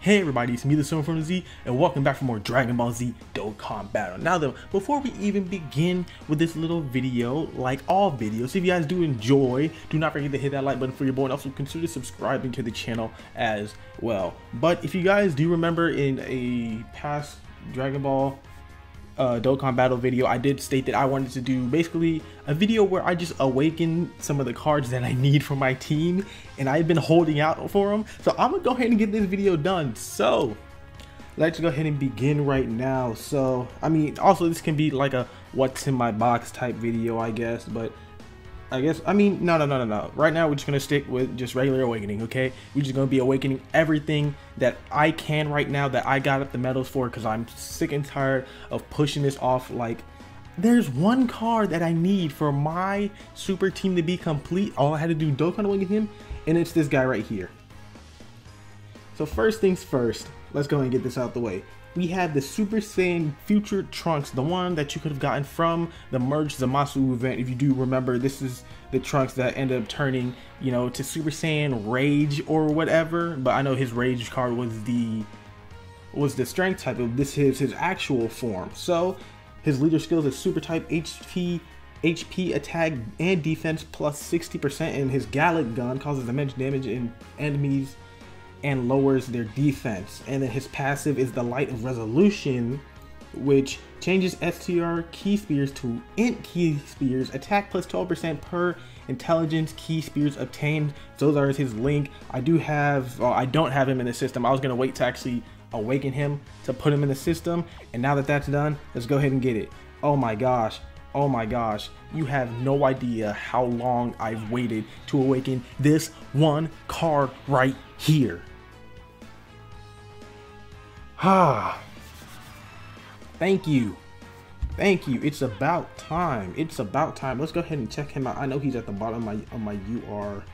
Hey everybody, it's me, TheSilverInfernoZ, and welcome back for more Dragon Ball Z Dokkan Battle. Now though, before we even begin with this little video, like all videos, if you guys do enjoy, do not forget to hit that like button for your boy, and also consider subscribing to the channel as well. But if you guys do remember in a past Dragon Ball Dokkan Battle video, I did state that I wanted to do basically a video where I just awaken some of the cards that I need for my team, and I've been holding out for them. So I'm gonna go ahead and get this video done. So let's go ahead and begin right now. So I mean, also this can be like a what's in my box type video, I guess, but I mean, no. Right now, we're just gonna stick with just regular awakening, okay? We're just gonna be awakening everything that I can right now that I got up the medals for, because I'm sick and tired of pushing this off. Like, there's one card that I need for my super team to be complete. All I had to do, Dokkan awaken him, and it's this guy right here. So first things first, let's go and get this out the way. We have the Super Saiyan Future Trunks, the one that you could have gotten from the Merge Zamasu event. If you do remember, this is the Trunks that ended up turning, you know, to Super Saiyan Rage or whatever. But I know his Rage card was the strength type of this is his actual form. So his leader skills is super type HP attack and defense plus 60%, and his Gallic gun causes immense damage in enemies and lowers their defense. And then his passive is the Light of Resolution, which changes STR key spears to int key spears, attack plus 12% per intelligence key spears obtained. Those are his link. I don't have him in the system. I was gonna wait to actually awaken him to put him in the system, and now that that's done, let's go ahead and get it. Oh my gosh, you have no idea how long I've waited to awaken this one card right here. Thank you. It's about time. Let's go ahead and check him out. I know he's at the bottom of my UR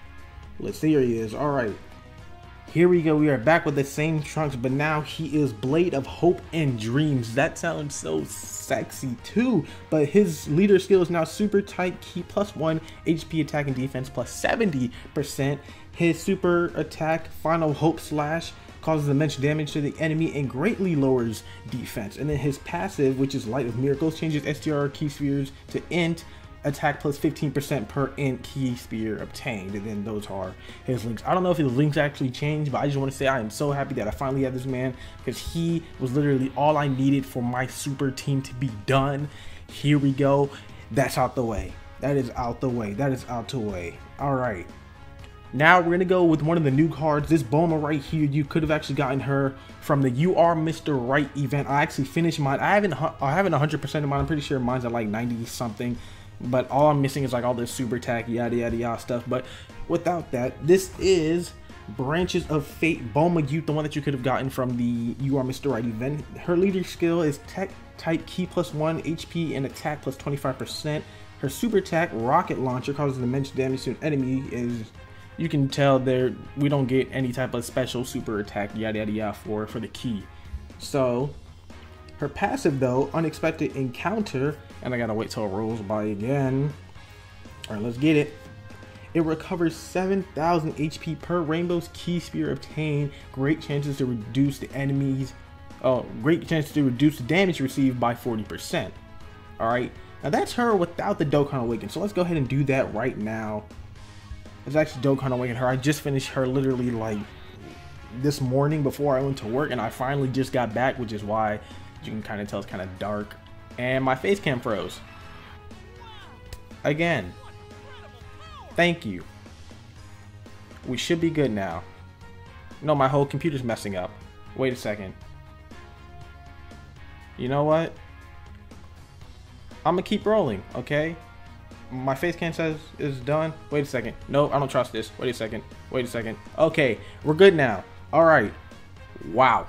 list. There he is. All right, here we go. We are back with the same Trunks, but now he is Blade of Hope and Dreams. That sounds so sexy too. But his leader skill is now super tight key plus 1 HP attack and defense plus 70%. His super attack Final Hope Slash causes immense damage to the enemy and greatly lowers defense. And then his passive, which is Light of Miracles, changes STR key spheres to int, attack plus 15% per int key spear obtained. And then those are his links. I don't know if his links actually changed, but I just want to say I am so happy that I finally have this man, because he was literally all I needed for my super team to be done. Here we go. That's out the way. That is out the way. All right. Now we're gonna go with one of the new cards. This Bulma right here, you could have actually gotten her from the You Are Mr. Right event. I actually finished mine. I haven't 100% of mine. I'm pretty sure mine's at like 90 something. But all I'm missing is like all this super attack, yada yada yada stuff. But without that, this is Branches of Fate Bulma Youth, the one that you could have gotten from the You Are Mr. Right event. Her leader skill is Tech Type Key plus 1 HP and attack plus 25%. Her super attack Rocket Launcher causes immense damage to an enemy. You can tell there we don't get any type of special super attack yada yada yada for the key. So her passive though, Unexpected Encounter, and I gotta wait till it rolls by again. All right, let's get it. It recovers 7,000 HP per Rainbow's key spear obtained. Great chances to reduce the damage received by 40%. All right, now that's her without the Dokkan Awaken. So let's go ahead and do that right now. It's actually Dokkan Awaken her. I just finished her literally like this morning before I went to work, and I finally just got back, which is why you can kind of tell it's kind of dark. And my face cam froze. Again. Thank you. We should be good now. No, my whole computer's messing up. Wait a second. You know what? I'm gonna keep rolling, okay? My face cam says is done. Wait a second. No, I don't trust this. Wait a second. Okay, we're good now. All right. Wow,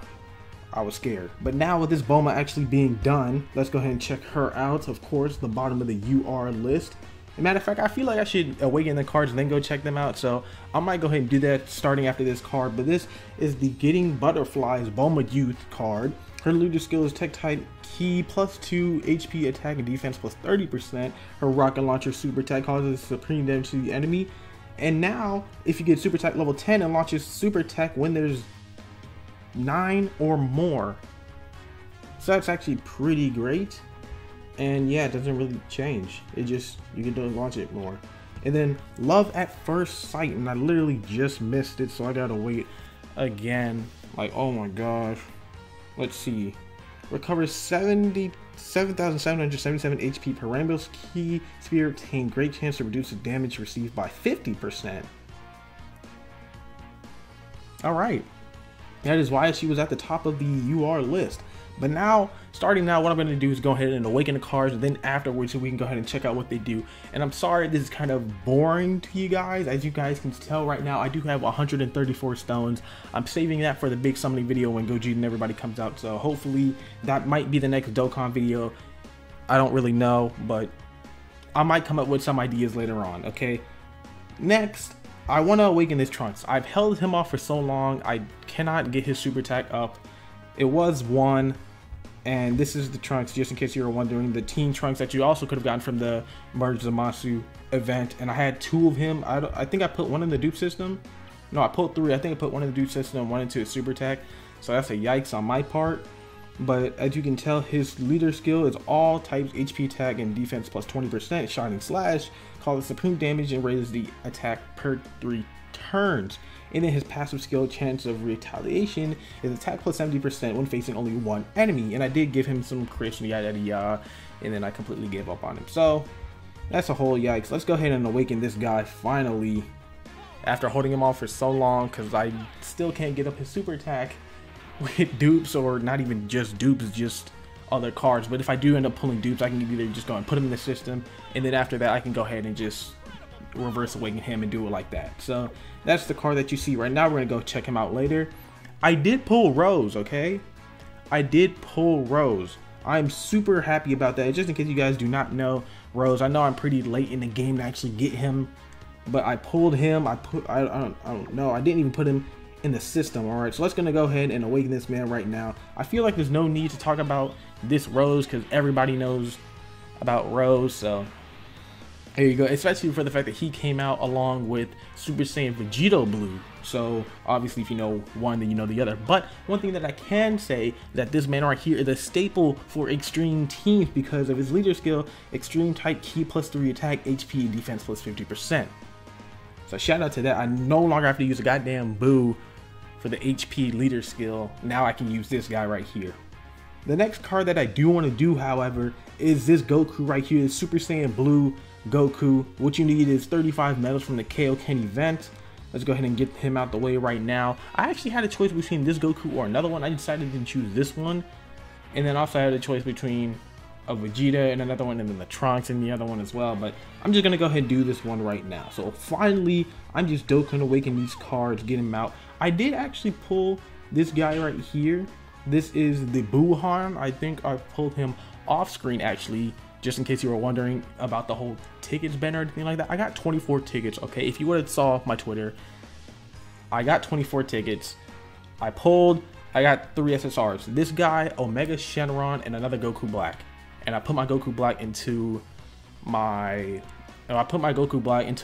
I was scared. But now with this Bulma actually being done, let's go ahead and check her out. Of course, the bottom of the UR list. As a matter of fact, I feel like I should awaken the cards and then go check them out. So I might go ahead and do that starting after this card. But this is the Getting Butterflies Bulma Youth card. Her leader skill is Tech Type Key plus 2 HP attack and defense plus 30%. Her Rocket Launcher super attack causes supreme damage to the enemy. And now, if you get super attack level 10 and launches super attack when there's 9 or more. So that's actually pretty great. And yeah, it doesn't really change. It just, you can launch it more. And then Love at First Sight, and I literally just missed it, so I gotta wait again. Like, oh my gosh. Let's see. Recovers 7,777 HP per Rainbow's Key Spear. Obtain great chance to reduce the damage received by 50%. Alright. That is why she was at the top of the UR list. But now, starting now, what I'm going to do is go ahead and awaken the cards, and then afterwards we can go ahead and check out what they do. And I'm sorry this is kind of boring to you guys. As you guys can tell right now, I do have 134 stones. I'm saving that for the big summoning video when Gogeta and everybody comes out. So hopefully that might be the next Dokkan video. I don't really know, but I might come up with some ideas later on, okay? Next, I want to awaken this Trunks. I've held him off for so long, I cannot get his super attack up. It was 1. And this is the Trunks, just in case you were wondering, the Teen Trunks that you also could have gotten from the Merge Zamasu event. And I had 2 of him. I think I put 1 in the dupe system. No, I pulled 3. I think I put 1 in the dupe system and 1 into his super attack. So that's a yikes on my part. But as you can tell, his leader skill is all types HP attack and defense plus 20%. Shining Slash causes supreme damage and raises the attack per 3 turns. And then his passive skill, Chance of Retaliation, is attack plus 70% when facing only 1 enemy. And I did give him some crits, yada yada yada, and then I completely gave up on him. So that's a whole yikes. Let's go ahead and awaken this guy finally, after holding him off for so long, because I still can't get up his super attack with dupes, or not even just dupes, just other cards. But if I do end up pulling dupes, I can either just go and put him in the system, and then after that I can go ahead and just reverse awaken him and do it like that. So that's the card that you see right now. We're gonna go check him out later. I did pull Rose, okay? I did pull Rose. I'm super happy about that. Just in case you guys do not know Rose, I know I'm pretty late in the game to actually get him, but I pulled him. I don't know, I didn't even put him in the system. All right, so let's gonna go ahead and awaken this man right now. I feel like there's no need to talk about this Rose because everybody knows about Rose. So there you go, especially for the fact that he came out along with Super Saiyan Vegito Blue. So obviously if you know one, then you know the other. But one thing that I can say, that this man right here is a staple for extreme teams because of his leader skill, extreme type key plus 3 attack, HP, defense plus 50%. So shout out to that. I no longer have to use a goddamn Boo for the HP leader skill. Now I can use this guy right here. The next card that I do want to do, however, is this Goku right here, Super Saiyan Blue Goku. What you need is 35 medals from the Kaioken event. Let's go ahead and get him out the way right now. I actually had a choice between this Goku or another one. I decided to choose this one. And then also I had a choice between a Vegeta and another one, and then the Trunks and the other one as well. But I'm just going to go ahead and do this one right now. So finally, I'm just Dokkan awaken these cards, get him out. I did actually pull this guy right here. This is the Buhan. I think I pulled him off screen actually, just in case you were wondering about the whole tickets banner or anything like that. I got 24 tickets, okay? If you would have saw my Twitter, I got 24 tickets. I got 3 SSRs. This guy, Omega Shenron, and another Goku Black. And I put my Goku Black into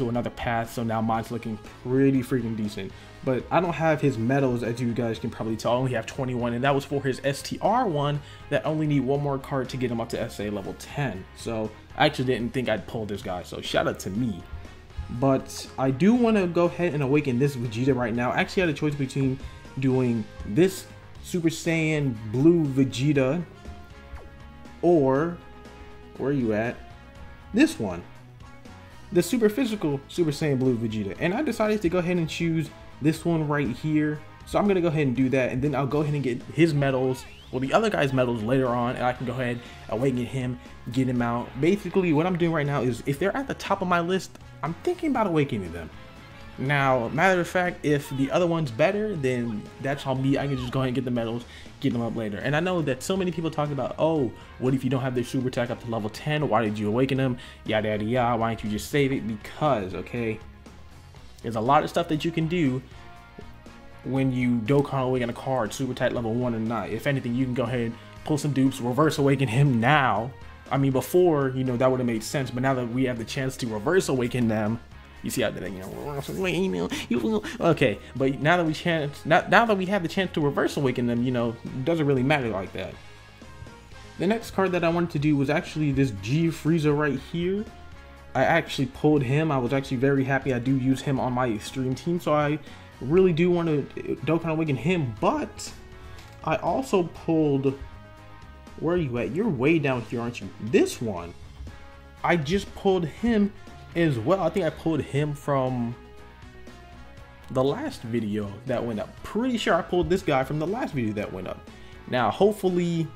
another path, so now mine's looking pretty freaking decent. But I don't have his medals, as you guys can probably tell. I only have 21, and that was for his STR one that only need 1 more card to get him up to SA level 10. So I actually didn't think I'd pull this guy, so shout out to me. But I do want to go ahead and awaken this Vegeta right now. I actually had a choice between doing this Super Saiyan Blue Vegeta or, where are you at? This one, the Super Physical Super Saiyan Blue Vegeta. And I decided to go ahead and choose this one right here. So I'm going to go ahead and do that, and then I'll go ahead and get his medals, well, the other guy's medals later on, and I can go ahead, awaken him, get him out. Basically, what I'm doing right now is, if they're at the top of my list, I'm thinking about awakening them. Now, matter of fact, if the other one's better, then that's on me. I can just go ahead and get the medals, get them up later. And I know that so many people talk about, oh, what if you don't have their super attack up to level 10? Why did you awaken them? Yada yada yada. Why don't you just save it? Because, okay, there's a lot of stuff that you can do when you Dokkan awaken a card super attack level 1 or not. If anything, you can go ahead, pull some dupes, reverse awaken him now. I mean, before, you know, that would have made sense, but now that we have the chance to reverse awaken them, You see how that, okay, but now that we have the chance to reverse awaken them, it doesn't really matter like that. The next card that I wanted to do was actually this G Frieza right here. I actually pulled him. I was actually very happy. I do use him on my extreme team, so I really do want to Dokkan awaken him, but I also pulled, where are you at? You're way down here, aren't you? This one, I just pulled him as well. I think I pulled him from the last video that went up. Pretty sure I pulled this guy from the last video that went up. Now, hopefully,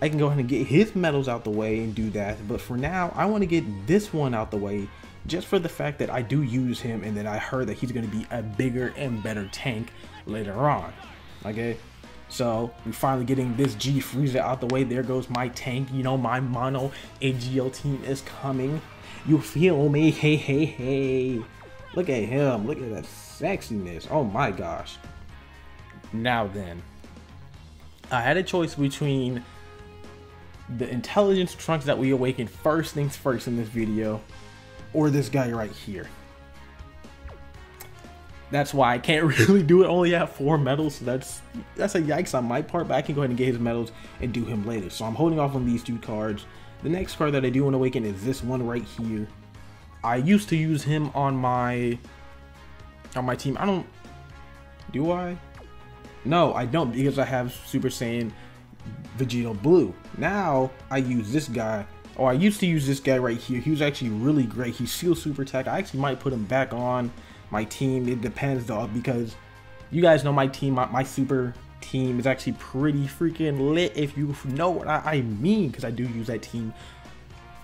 I can go ahead and get his medals out the way and do that. But for now, I want to get this one out the way just for the fact that I do use him, and then I heard that he's going to be a bigger and better tank later on. Okay, so we're finally getting this G Frieza out the way. There goes my tank. My mono AGL team is coming. You feel me? Hey, hey, hey. Look at him. Look at that sexiness. Oh my gosh. Now then, I had a choice between the intelligence trunks that we awakened first things first in this video, or this guy right here. That's why I can't really do it. Only have 4 medals, so that's a yikes on my part, but I can go ahead and get his medals and do him later. So I'm holding off on these 2 cards. The next card that I do want to awaken is this one right here. I used to use him on my team. Do I? No, I don't, because I have Super Saiyan Vegeta Blue. Now I use this guy, or I used to use this guy right here. He was actually really great. He seals super attack. I actually might put him back on my team. It depends though, because you guys know my team, my super team is actually pretty freaking lit, if you know what I mean, because I do use that team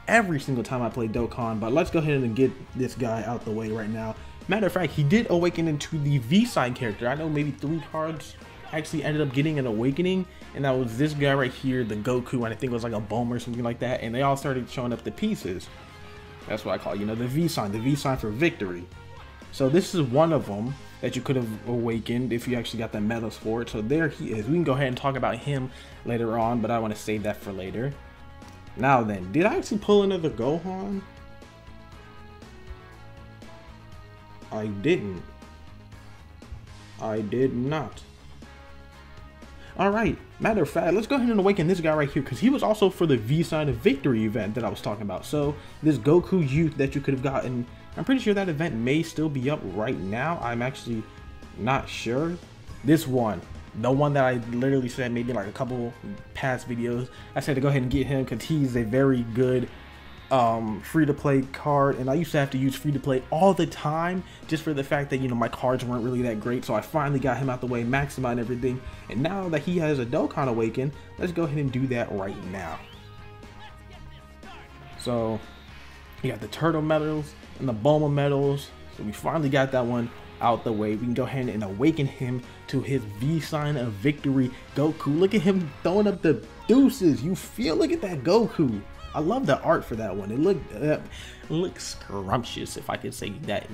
every single time I play Dokkan. But let's go ahead and get this guy out the way right now. Matter of fact, he did awaken into the V side character. I know maybe 3 cards actually ended up getting an awakening, and that was this guy right here, the Goku, and I think it was like a Bulma or something like that, and they all started showing up the pieces. That's what I call, the V sign for victory. So this is one of them that you could have awakened if you actually got the medals for it. So there he is. We can go ahead and talk about him later on, but I want to save that for later. Now then, did I actually pull another Gohan? I didn't. I did not. Alright, matter of fact, let's go ahead and awaken this guy right here, because he was also for the V Sign of Victory event that I was talking about. So this Goku Youth that you could have gotten, I'm pretty sure that event may still be up right now. I'm actually not sure. This one, the one that I literally said maybe like a couple past videos, I said to go ahead and get him because he's a very good free-to-play card, and I used to have to use free-to-play all the time just for the fact that my cards weren't really that great. So I finally got him out the way, maximized everything, and now that he has a Dokkan Awaken, let's go ahead and do that right now. So you got the Turtle medals and the Bulma medals, so we finally got that one out the way. We can go ahead and awaken him to his V Sign of Victory Goku. Look at him throwing up the deuces. You feel, look at that Goku. I love the art for that one. It looks scrumptious, if I could say that,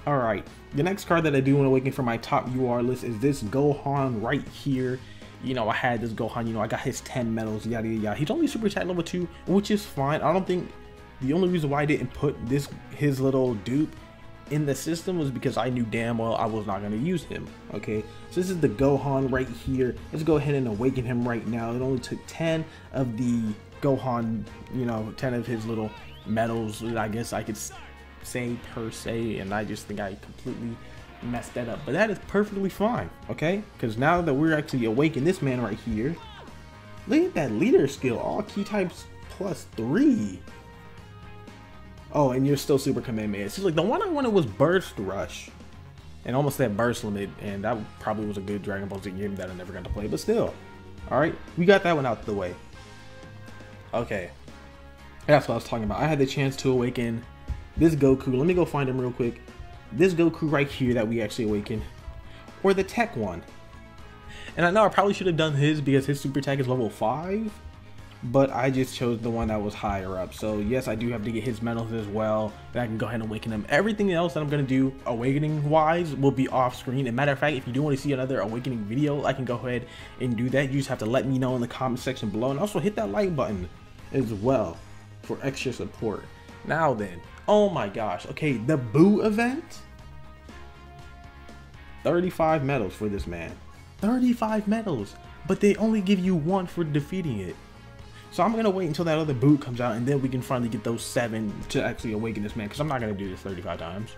Alright, the next card that I do want to awaken for my top UR list is this Gohan right here. I had this Gohan, I got his 10 medals, yada yada yada. He's only super attack level 2, which is fine. I don't think the only reason why I didn't put his little dupe in the system was because I knew damn well I was not going to use him. Okay, so this is the Gohan right here. Let's go ahead and awaken him right now. It only took 10 of the Gohan, 10 of his little medals, I guess I could say per se, and I just think I completely messed that up, but that is perfectly fine. Okay, because now that we're actually awakening this man right here, look at that leader skill, all key types +3. Oh, and you're still Super Kamehameha. It's just like the one I wanted was Burst Rush, and almost that Burst Limit, and that probably was a good Dragon Ball Z game that I never got to play, but still. Alright, we got that one out the way. Okay, that's what I was talking about. I had the chance to awaken this Goku. Let me go find him real quick. This Goku right here that we actually awakened, or the Tech one. And I know I probably should have done his because his super attack is level 5, but I just chose the one that was higher up. So yes, I do have to get his medals as well, and I can go ahead and awaken him. Everything else that I'm going to do awakening wise will be off screen. And matter of fact, if you do want to see another awakening video, I can go ahead and do that. You just have to let me know in the comment section below, and also hit that like button as well for extra support. Now then, Oh my gosh. Okay, the Boo event? 35 medals for this man. 35 medals. But they only give you 1 for defeating it. So I'm gonna wait until that other boot comes out, and then we can finally get those 7 to actually awaken this man, because I'm not gonna do this 35 times.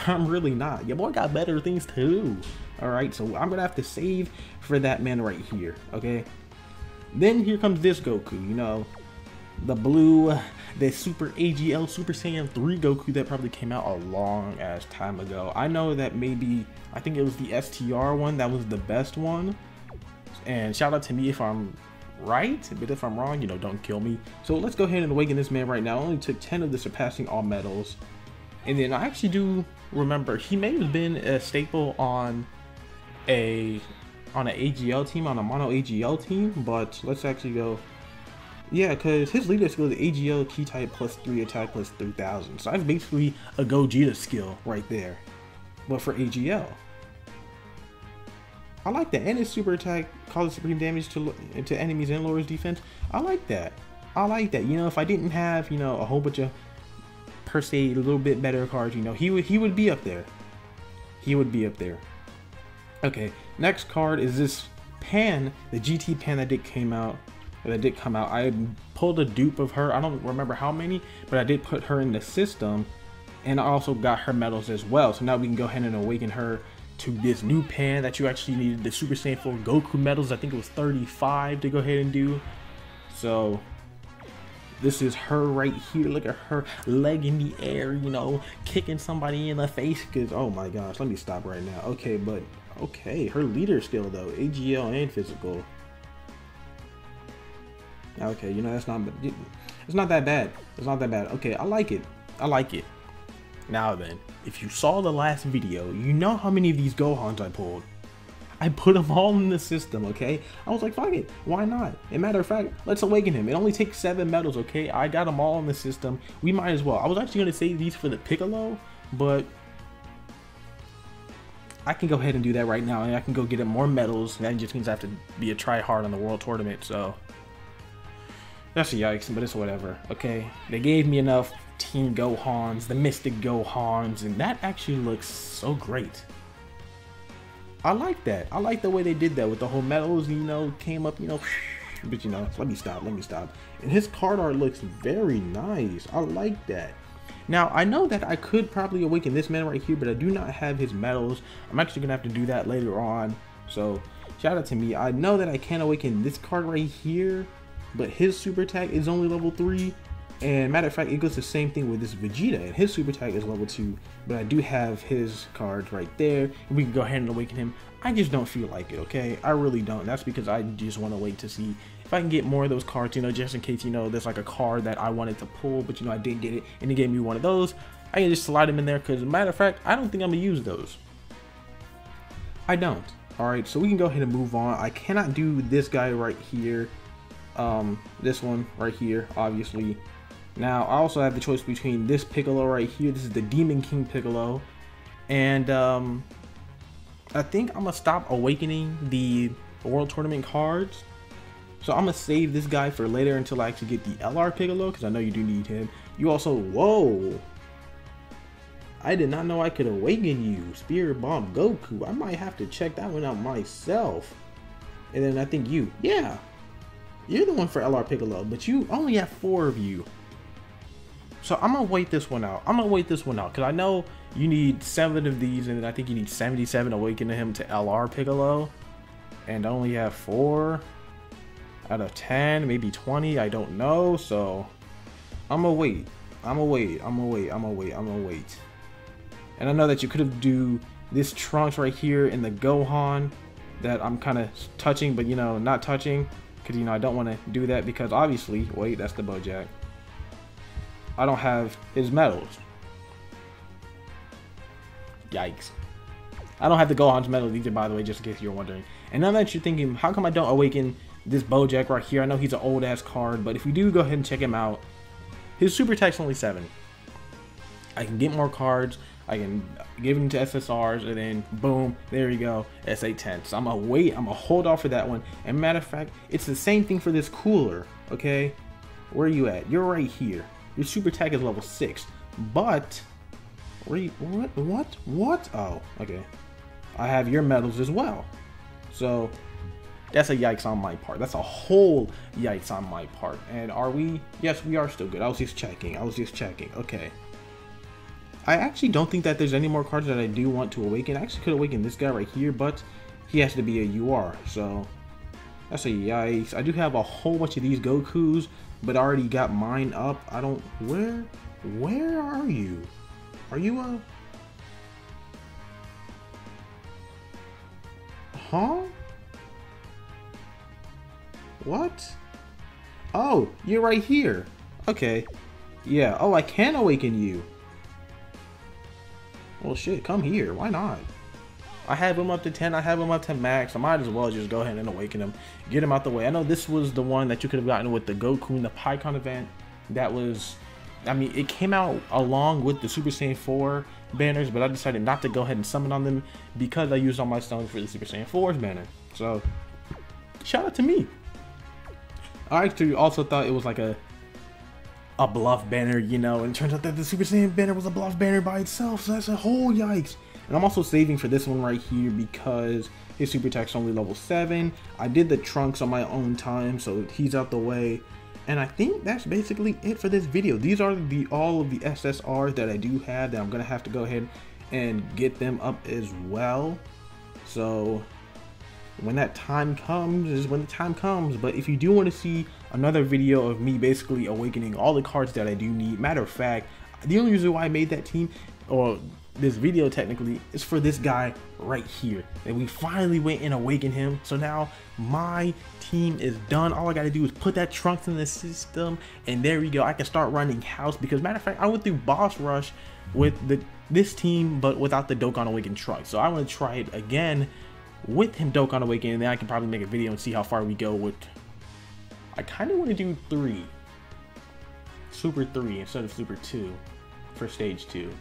I'm really not. Your boy got better things to do. Alright, so I'm gonna have to save for that man right here, okay? Then here comes this Goku, you know, the blue, the Super AGL Super Saiyan 3 Goku that probably came out a long ass time ago. I know that maybe, I think it was the STR one that was the best one. And shout out to me if I'm right, but if I'm wrong, you know, don't kill me. So let's go ahead and awaken this man right now. I only took 10 of the surpassing all medals. And then I actually do remember he may have been a staple on an AGL team, on a mono AGL team, but let's actually go. Yeah, because his leader skill is AGL key type plus 3 attack plus 3000. So that's basically a Gogeta skill right there, but for AGL. I like that, and his super attack causes supreme damage to enemies and lowers defense. I like that. I like that. You know, if I didn't have, you know, a whole bunch of per se a little bit better cards, you know, he would be up there. He would be up there. Okay, next card is this Pan, the GT Pan that did come out. I pulled a dupe of her. I don't remember how many, but I did put her in the system, and I also got her medals as well. So now we can go ahead and awaken her to this new Pan that you actually needed the Super Saiyan 4 Goku medals. I think it was 35 to go ahead and do. So this is her right here. Look at her leg in the air, you know, kicking somebody in the face. Because oh my gosh, let me stop right now. Okay, but okay, her leader skill though, AGL and physical. Okay, you know, it's not that bad. It's not that bad. Okay, I like it. I like it. Now then, if you saw the last video, you know how many of these Gohans I pulled. I put them all in the system, okay? I was like, fuck it, why not? And matter of fact, let's awaken him. It only takes 7 medals, okay? I got them all in the system. We might as well. I was actually gonna save these for the Piccolo, but I can go ahead and do that right now, and I can go get him more medals. That just means I have to be a try-hard on the World Tournament, so that's a yikes, but it's whatever. Okay, they gave me enough Team Gohans, the Mystic Gohans, and that actually looks so great. I like that. I like the way they did that with the whole medals, you know, came up, you know, but you know, let me stop. And his card art looks very nice. I like that. Now, I know that I could probably awaken this man right here, but I do not have his medals. I'm actually gonna have to do that later on. So shout out to me. I know that I can awaken this card right here, but his super attack is only level 3. And matter of fact, it goes the same thing with this Vegeta, and his super attack is level 2, but I do have his cards right there, and we can go ahead and awaken him. I just don't feel like it, okay? I really don't. That's because I just want to wait to see if I can get more of those cards, you know, just in case, you know, there's like a card that I wanted to pull, but you know, I didn't get it, and he gave me one of those. I can just slide them in there, because matter of fact, I don't think I'm gonna use those. I don't. Alright, so we can go ahead and move on. I cannot do this guy right here. This one right here, obviously. Now, I also have the choice between this Piccolo right here. This is the Demon King Piccolo. And I think I'm going to stop awakening the World Tournament cards. So I'm going to save this guy for later until I actually get the LR Piccolo, because I know you do need him. You also, whoa. I did not know I could awaken you. Spirit Bomb Goku. I might have to check that one out myself. And then I think you. Yeah. You're the one for LR Piccolo, but you only have 4 of you. So I'm gonna wait this one out. Because I know you need 7 of these, and I think you need 77 to awaken him to LR Piccolo. And I only have 4 out of 10, maybe 20, I don't know. So I'm gonna wait. And I know that you could have do this Trunks right here in the Gohan that I'm kind of touching, but you know, not touching. Because, you know, I don't want to do that because obviously, wait, that's the Bojack. I don't have his medals. Yikes. I don't have the Gohan's medals either, by the way, just in case you're wondering. And now that you're thinking, how come I don't awaken this Bojack right here? I know he's an old ass card, but if we do go ahead and check him out, his super attack's only 7. I can get more cards. I can give him to SSRs, and then boom, there you go, S810. So I'm gonna wait, I'm gonna hold off for that one. And matter of fact, it's the same thing for this cooler, okay? Where are you at? You're right here. Your super attack is level 6. But wait, what? Oh, okay. I have your medals as well. So that's a yikes on my part. That's a whole yikes on my part. And are we? Yes, we are still good. I was just checking. Okay. I actually don't think that there's any more cards that I do want to awaken. I actually could awaken this guy right here, but he has to be a UR. So that's a yikes. I do have a whole bunch of these Gokus, but I already got mine up. I don't. Where are you? Are you a? Huh? What? Oh, you're right here. Okay. Yeah. Oh, I can awaken you. Well, shit, come here. Why not? I have him up to 10. I have him up to max. I might as well just go ahead and awaken him. Get him out the way. I know this was the one that you could have gotten with the Goku and the PyCon event. That was... I mean, it came out along with the Super Saiyan 4 banners, but I decided not to go ahead and summon on them because I used all my stones for the Super Saiyan 4's banner. So, shout out to me. I actually also thought it was like a bluff banner, you know, and it turns out that the Super Saiyan banner was a bluff banner by itself, so that's a whole yikes. And I'm also saving for this one right here because his super attack's only level 7. I did the Trunks on my own time, so he's out the way. And I think that's basically it for this video. These are all of the SSRs that I do have that I'm gonna have to go ahead and get them up as well. So when that time comes is when the time comes. But if you do want to see another video of me basically awakening all the cards that I do need, matter of fact, the only reason why I made that team, or this video technically, is for this guy right here, and we finally went and awakened him. So now my team is done. All I gotta do is put that Trunks in the system, and there we go. I can start running house, because matter of fact, I went through boss rush with this team but without the Dokkan Awakened Trunks. So I want to try it again with him Dokkan Awakened, and then I can probably make a video and see how far we go with... I kind of want to do 3. Super 3 instead of Super 2 for stage 2.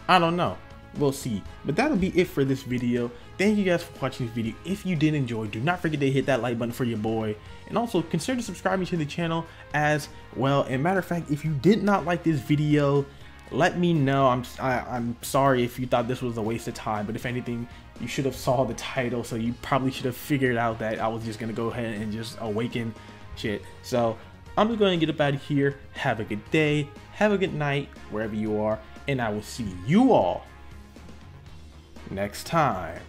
I don't know. We'll see. But that'll be it for this video. Thank you guys for watching this video. If you did enjoy, do not forget to hit that like button for your boy. And also consider subscribing to the channel as well. And matter of fact, if you did not like this video, let me know. I'm sorry if you thought this was a waste of time, but if anything, you should have saw the title, so you probably should have figured out that I was just gonna go ahead and just awaken shit. So I'm just going to get up out of here. Have a good day, have a good night wherever you are, and I will see you all next time.